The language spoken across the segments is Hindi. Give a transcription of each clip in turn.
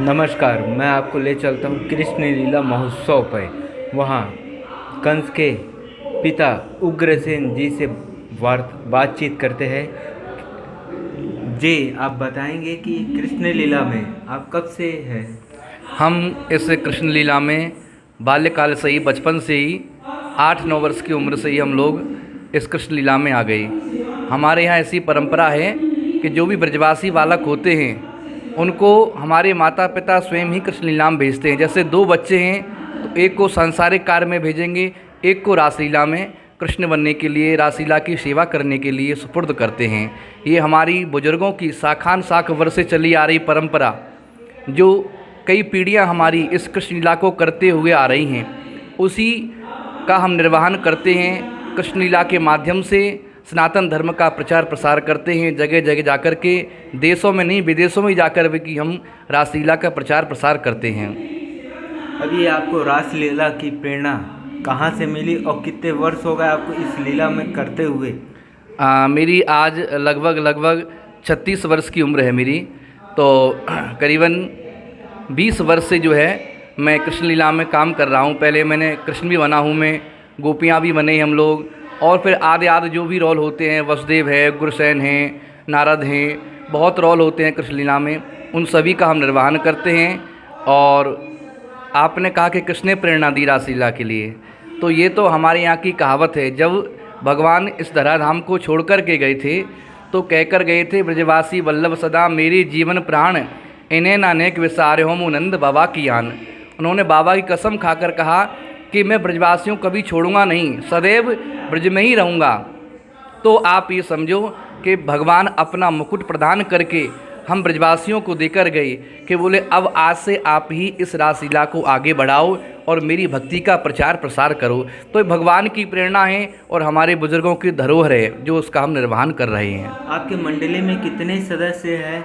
नमस्कार, मैं आपको ले चलता हूँ कृष्ण लीला महोत्सव पर। वहाँ कंस के पिता उग्रसेन जी से बातचीत करते हैं। जी, आप बताएंगे कि कृष्ण लीला में आप कब से हैं? हम इस कृष्ण लीला में बाल्यकाल से ही, बचपन से ही 8-9 वर्ष की उम्र से ही हम लोग इस कृष्ण लीला में आ गए। हमारे यहाँ ऐसी परंपरा है कि जो भी ब्रजवासी बालक होते हैं उनको हमारे माता पिता स्वयं ही कृष्ण लीला में भेजते हैं। जैसे 2 बच्चे हैं तो एक को सांसारिक कार्य में भेजेंगे, एक को रासलीला में कृष्ण बनने के लिए, रासलीला की सेवा करने के लिए सुपुर्द करते हैं। ये हमारी बुजुर्गों की शाखान शाख वर्ष से चली आ रही परंपरा, जो कई पीढ़ियां हमारी इस कृष्ण लीला को करते हुए आ रही हैं, उसी का हम निर्वहन करते हैं। कृष्ण लीला के माध्यम से सनातन धर्म का प्रचार प्रसार करते हैं। जगह जगह जाकर के, देशों में नहीं विदेशों में जाकर भी हम रासलीला का प्रचार प्रसार करते हैं। अभी आपको रासलीला की प्रेरणा कहाँ से मिली और कितने वर्ष हो गए आपको इस लीला में करते हुए? मेरी आज लगभग 36 वर्ष की उम्र है मेरी। तो करीबन 20 वर्ष से जो है मैं कृष्ण लीला में काम कर रहा हूँ। पहले मैंने कृष्ण भी बना हूँ, मैं गोपियाँ भी बने हम लोग, और फिर आदि जो भी रोल होते हैं, वसुदेव है, गुरसेन हैं, नारद हैं, बहुत रोल होते हैं कृष्ण लीला में, उन सभी का हम निर्वहन करते हैं। और आपने कहा कि किसने प्रेरणा दी रासलीला के लिए, तो ये तो हमारे यहाँ की कहावत है। जब भगवान इस धराधाम को छोड़ कर के गए थे तो कहकर गए थे, ब्रजवासी वल्लभ सदा मेरे जीवन प्राण, इन्हें नानेक विसारे हो मुनंद बाबा की आन। उन्होंने बाबा की कसम खाकर कहा कि मैं ब्रजवासियों कभी छोड़ूंगा नहीं, सदैव ब्रज में ही रहूँगा। तो आप ये समझो कि भगवान अपना मुकुट प्रदान करके हम ब्रजवासियों को देकर गए कि बोले अब आज से आप ही इस रासलीला को आगे बढ़ाओ और मेरी भक्ति का प्रचार प्रसार करो। तो भगवान की प्रेरणा है और हमारे बुजुर्गों की धरोहर है जो उसका हम निर्वहन कर रहे हैं। आपके मंडली में कितने सदस्य हैं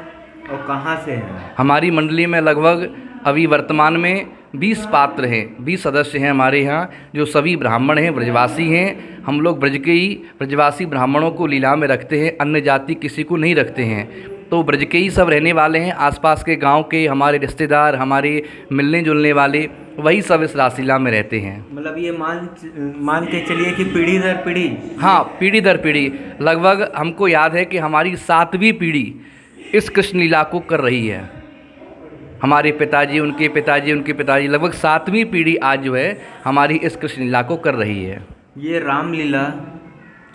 और कहाँ से हैं? हमारी मंडली में लगभग अभी वर्तमान में 20 पात्र हैं, 20 सदस्य हैं हमारे यहाँ, जो सभी ब्राह्मण हैं, ब्रजवासी हैं। हम लोग ब्रज के ही ब्रजवासी ब्राह्मणों को लीला में रखते हैं, अन्य जाति किसी को नहीं रखते हैं। तो ब्रज के ही सब रहने वाले हैं, आसपास के गांव के हमारे रिश्तेदार, हमारे मिलने जुलने वाले, वही सब इस रासलीला में रहते हैं। मतलब ये मान के चलिए कि पीढ़ी दर पीढ़ी? हाँ, पीढ़ी दर पीढ़ी। लगभग हमको याद है कि हमारी 7वीं पीढ़ी इस कृष्ण लीला को कर रही है। हमारे पिताजी, उनके पिताजी, उनके पिताजी, लगभग 7वीं पीढ़ी आज जो है हमारी इस कृष्ण लीला को कर रही है। ये रामलीला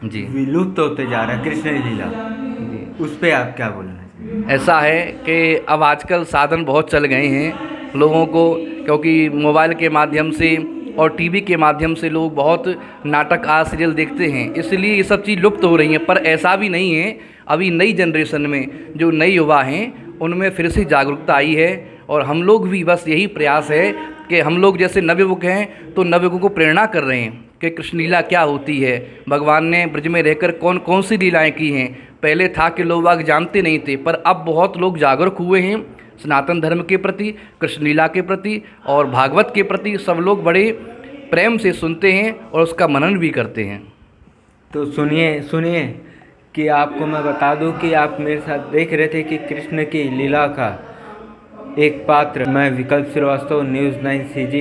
जी विलुप्त होते जा रहा है, कृष्ण लीला जी, उस पर आप क्या बोलना चाहिए? ऐसा है कि अब आजकल साधन बहुत चल गए हैं लोगों को, क्योंकि मोबाइल के माध्यम से और टीवी के माध्यम से लोग बहुत नाटक आज सीरियल देखते हैं, इसलिए ये सब चीज़ लुप्त हो रही हैं। पर ऐसा भी नहीं है, अभी नई जनरेशन में जो नए युवा हैं उनमें फिर से जागरूकता आई है। और हम लोग भी बस यही प्रयास है कि हम लोग जैसे नवयुवक हैं तो नवयुवकों को प्रेरणा कर रहे हैं कि कृष्ण लीला क्या होती है, भगवान ने ब्रज में रहकर कौन कौन सी लीलाएं की हैं। पहले था कि लोग बाग जानते नहीं थे, पर अब बहुत लोग जागरूक हुए हैं सनातन धर्म के प्रति, कृष्ण लीला के प्रति और भागवत के प्रति। सब लोग बड़े प्रेम से सुनते हैं और उसका मनन भी करते हैं। तो सुनिए कि आपको मैं बता दूं कि आप मेरे साथ देख रहे थे कि कृष्ण की लीला का एक पात्र, मैं विकल्प श्रीवास्तव, न्यूज़ 9 CG